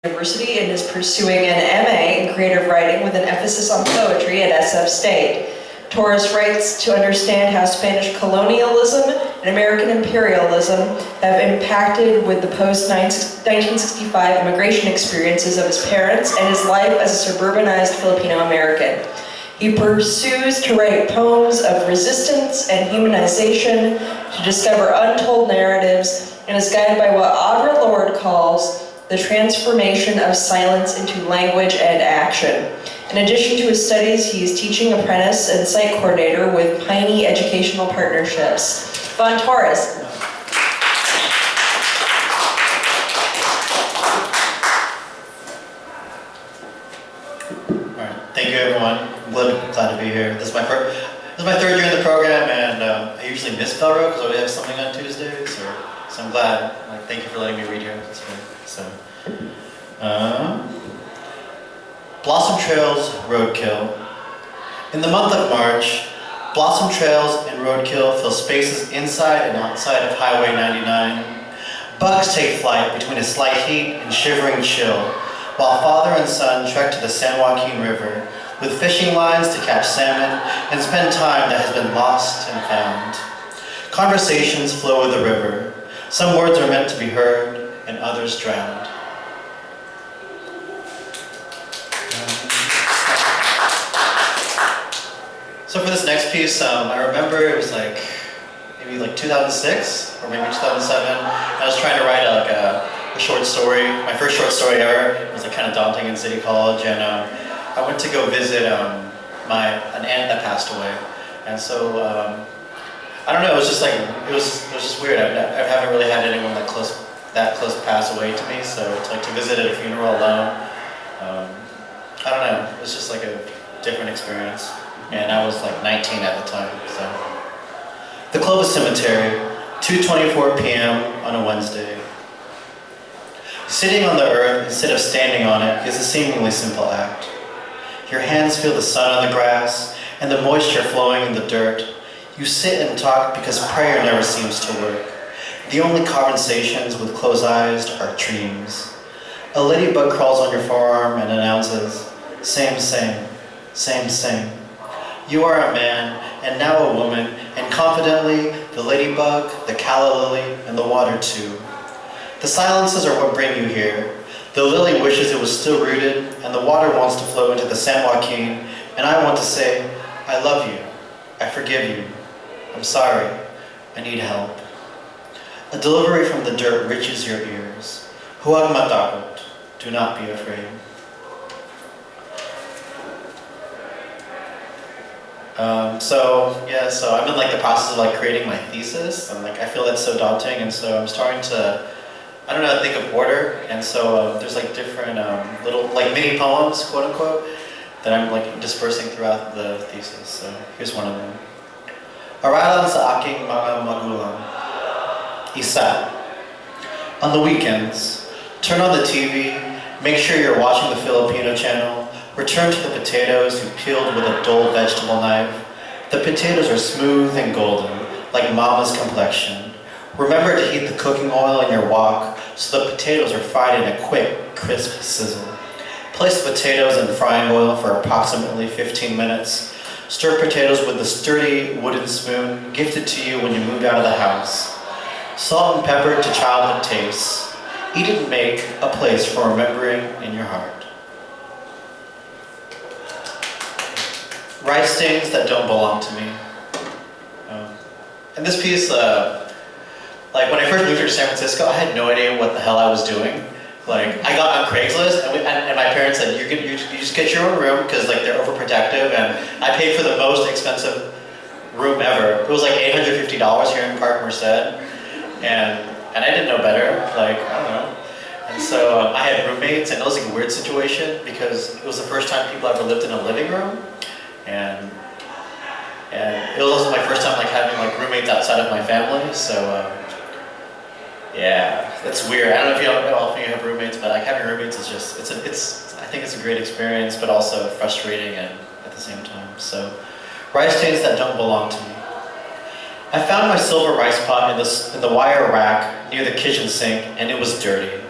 University and is pursuing an MA in creative writing with an emphasis on poetry at SF State. Torres writes to understand how Spanish colonialism and American imperialism have impacted with the post-1965 immigration experiences of his parents and his life as a suburbanized Filipino American. He pursues to write poems of resistance and humanization, to discover untold narratives, and is guided by what Audre Lorde calls the transformation of silence into language and action. In addition to his studies, he is teaching apprentice and site coordinator with Piney Educational Partnerships. Torres. All right, thank you everyone. I'm glad to be here. This is my third year in the program, and I usually miss VelRo because I always have something on Tuesdays. So I'm glad. Thank you for letting me read here. That's great. Blossom Trails Roadkill. In the month of March, Blossom Trails and Roadkill fill spaces inside and outside of Highway 99. Bugs take flight between a slight heat and shivering chill, while father and son trek to the San Joaquin River with fishing lines to catch salmon and spend time that has been lost and found. Conversations flow with the river. Some words are meant to be heard and others drowned. So for this next piece, I remember it was maybe 2006 or maybe 2007. I was trying to write a short story, my first short story ever. It was kind of daunting in City College, and I went to go visit an aunt that passed away, and so I don't know. It was just it was just weird. I haven't really had anyone that close pass away to me, so to visit at a funeral alone, I don't know. It was just a different experience. And I was 19 at the time, so. The Clovis Cemetery, 2:24 p.m. on a Wednesday. Sitting on the earth instead of standing on it is a seemingly simple act. Your hands feel the sun on the grass and the moisture flowing in the dirt. You sit and talk because prayer never seems to work. The only conversations with closed eyes are dreams. A ladybug crawls on your forearm and announces, same, same, same, same. You are a man, and now a woman, and confidently, the ladybug, the calla lily, and the water too. The silences are what bring you here. The lily wishes it was still rooted, and the water wants to flow into the San Joaquin, and I want to say, I love you, I forgive you, I'm sorry, I need help. A delivery from the dirt reaches your ears. Huwag matakot, do not be afraid. So I'm in the process of creating my thesis, and I feel that's so daunting, and so I'm starting to, I don't know, think of order, and so there's different little mini poems, quote unquote, that I'm dispersing throughout the thesis. So here's one of them. Aralan sa aking mga magulang. Isa. On the weekends, turn on the TV, make sure you're watching the Filipino channel. Return to the potatoes you peeled with a dull vegetable knife. The potatoes are smooth and golden, like mama's complexion. Remember to heat the cooking oil in your wok so the potatoes are fried in a quick, crisp sizzle. Place the potatoes in frying oil for approximately 15 minutes. Stir potatoes with the sturdy wooden spoon gifted to you when you moved out of the house. Salt and pepper to childhood tastes. Eat and make a place for remembering in your heart. Rice stains that don't belong to me. And this piece, when I first moved here to San Francisco, I had no idea what the hell I was doing. I got on Craigslist, and my parents said, you just get your own room, because they're overprotective, and I paid for the most expensive room ever. It was $850 here in Park Merced, and I didn't know better, I don't know. And so I had roommates, and it was a weird situation, because it was the first time people ever lived in a living room. And it was also my first time having roommates outside of my family, so yeah, that's weird. I don't know if you have roommates, but having roommates is just I think it's a great experience, but also frustrating and at the same time. So, rice stains that don't belong to me. I found my silver rice pot in the wire rack near the kitchen sink, and it was dirty.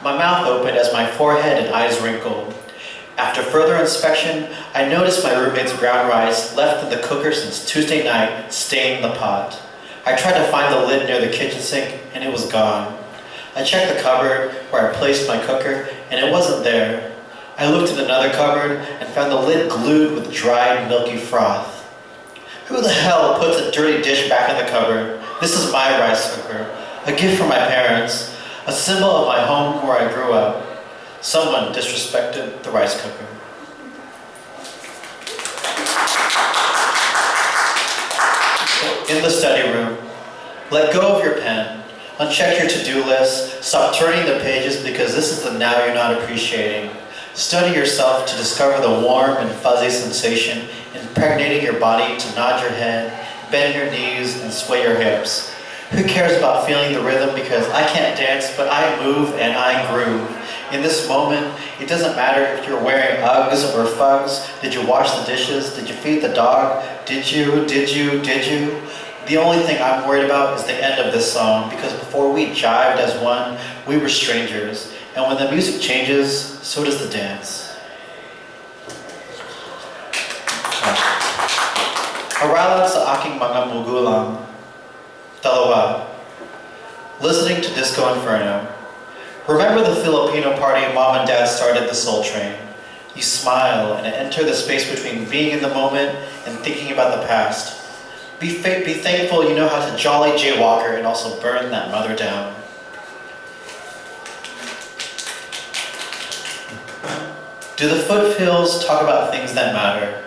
My mouth opened as my forehead and eyes wrinkled. After further inspection, I noticed my roommate's brown rice left in the cooker since Tuesday night stained the pot. I tried to find the lid near the kitchen sink, and it was gone. I checked the cupboard where I placed my cooker, and it wasn't there. I looked in another cupboard and found the lid glued with dried milky froth. Who the hell puts a dirty dish back in the cupboard? This is my rice cooker, a gift from my parents, a symbol of my home where I grew up. Someone disrespected the rice cooker. In the study room, let go of your pen. Uncheck your to-do list. Stop turning the pages because this is the now you're not appreciating. Study yourself to discover the warm and fuzzy sensation impregnating your body to nod your head, bend your knees, and sway your hips. Who cares about feeling the rhythm because I can't dance, but I move and I groove. In this moment, it doesn't matter if you're wearing Uggs or Fugs. Did you wash the dishes? Did you feed the dog? Did you? The only thing I'm worried about is the end of this song, because before we jived as one, we were strangers. And when the music changes, so does the dance. Aralan sa aking mga magulang. Dalawa. Listening to Disco Inferno. Remember the Filipino party mom and dad started the Soul Train. You smile and enter the space between being in the moment and thinking about the past. Be thankful you know how to jolly jaywalker and also burn that mother down. Do the foothills talk about things that matter?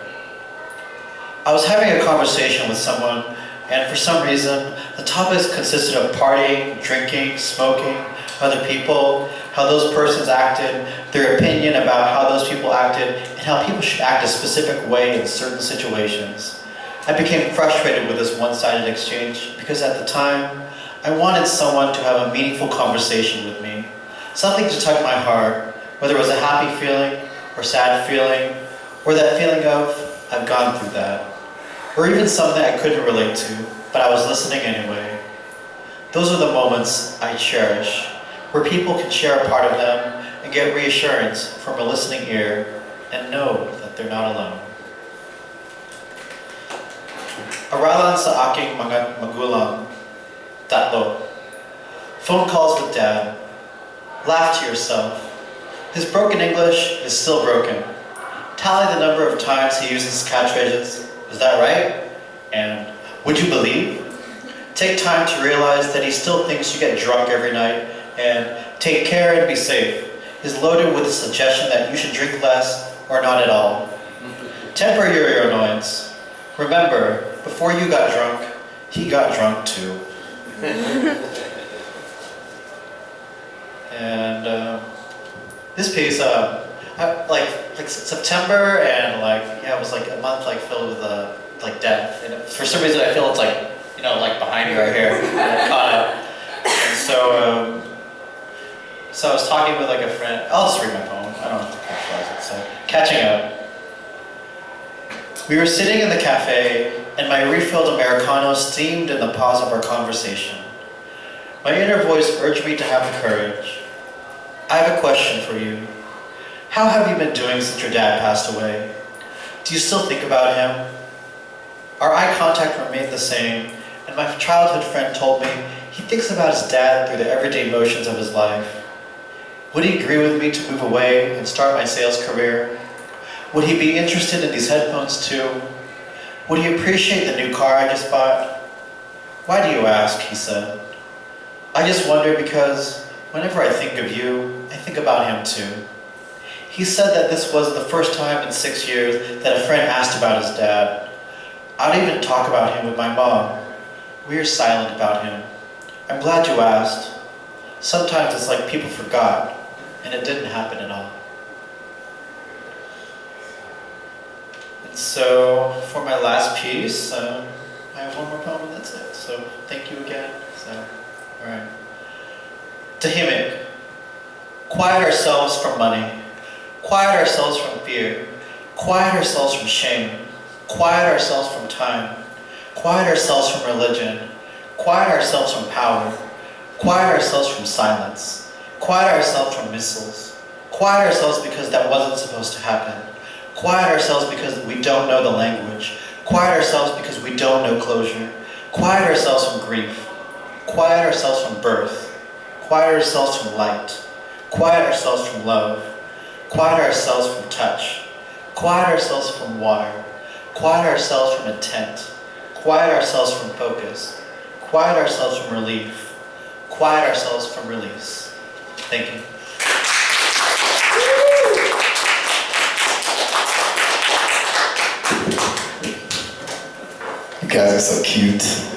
I was having a conversation with someone, and for some reason, the topics consisted of partying, drinking, smoking, other people, how those persons acted, their opinion about how those people acted, and how people should act a specific way in certain situations. I became frustrated with this one-sided exchange because at the time, I wanted someone to have a meaningful conversation with me, something to tug my heart, whether it was a happy feeling or sad feeling, or that feeling of, I've gone through that, or even something I couldn't relate to, but I was listening anyway. Those are the moments I cherish, where people can share a part of them and get reassurance from a listening ear and know that they're not alone. Aralan sa aking mga magulang. Tatlo. Phone calls with dad. Laugh to yourself. His broken English is still broken. Tally the number of times he uses catchphrases. Is that right? And would you believe? Take time to realize that he still thinks you get drunk every night, and take care and be safe is loaded with the suggestion that you should drink less or not at all. Temper your annoyance. Remember, before you got drunk, he got drunk too. And this piece, like September, and it was like a month filled with death. And for some reason, I feel it's behind you right here. I caught it. And so I was talking with a friend. I'll just read my poem. I don't have to capitalize it. So catching up. We were sitting in the cafe, and my refilled Americano steamed in the pause of our conversation. My inner voice urged me to have the courage. I have a question for you. How have you been doing since your dad passed away? Do you still think about him? Our eye contact remained the same, and my childhood friend told me he thinks about his dad through the everyday motions of his life. Would he agree with me to move away and start my sales career? Would he be interested in these headphones too? Would he appreciate the new car I just bought? Why do you ask, he said. I just wonder because whenever I think of you, I think about him too. He said that this was the first time in 6 years that a friend asked about his dad. I don't even talk about him with my mom. We are silent about him. I'm glad you asked. Sometimes it's like people forgot, and it didn't happen at all. So for my last piece, I have one more poem and that's it. So thank you again. All right. Tahimik. Quiet ourselves from money. Quiet ourselves from fear. Quiet ourselves from shame. Quiet ourselves from time. Quiet ourselves from religion. Quiet ourselves from power. Quiet ourselves from silence. Quiet ourselves from missiles. Quiet ourselves because that wasn't supposed to happen. Quiet ourselves because we don't know the language. Quiet ourselves because we don't know closure. Quiet ourselves from grief. Quiet ourselves from birth. Quiet ourselves from light. Quiet ourselves from love. Quiet ourselves from touch. Quiet ourselves from water. Quiet ourselves from intent. Quiet ourselves from focus. Quiet ourselves from relief. Quiet ourselves from release. Thank you. You guys are so cute.